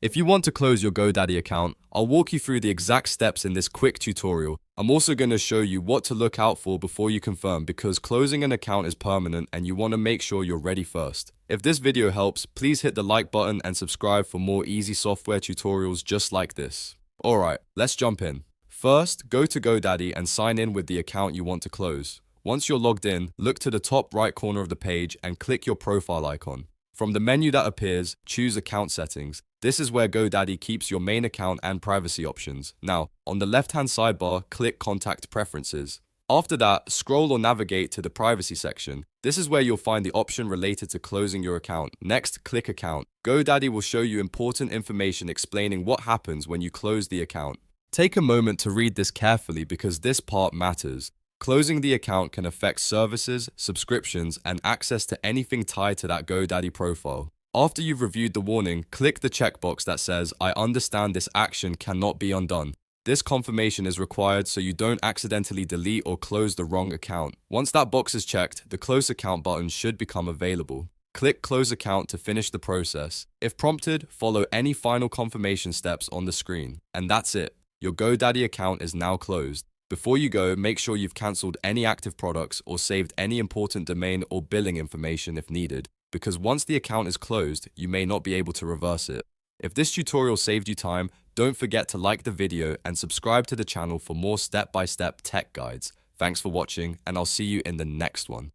If you want to close your GoDaddy account, I'll walk you through the exact steps in this quick tutorial. I'm also going to show you what to look out for before you confirm, because closing an account is permanent and you want to make sure you're ready first. If this video helps, please hit the like button and subscribe for more easy software tutorials just like this. Alright, let's jump in. First, go to GoDaddy and sign in with the account you want to close. Once you're logged in, look to the top right corner of the page and click your profile icon. From the menu that appears, choose Account Settings. This is where GoDaddy keeps your main account and privacy options. Now, on the left-hand sidebar, click Contact Preferences. After that, scroll or navigate to the Privacy section. This is where you'll find the option related to closing your account. Next, click Account. GoDaddy will show you important information explaining what happens when you close the account. Take a moment to read this carefully because this part matters. Closing the account can affect services, subscriptions, and access to anything tied to that GoDaddy profile. After you've reviewed the warning, click the checkbox that says, "I understand this action cannot be undone." This confirmation is required so you don't accidentally delete or close the wrong account. Once that box is checked, the Close Account button should become available. Click Close Account to finish the process. If prompted, follow any final confirmation steps on the screen. And that's it. Your GoDaddy account is now closed. Before you go, make sure you've cancelled any active products or saved any important domain or billing information if needed, because once the account is closed, you may not be able to reverse it. If this tutorial saved you time, don't forget to like the video and subscribe to the channel for more step-by-step tech guides. Thanks for watching, and I'll see you in the next one.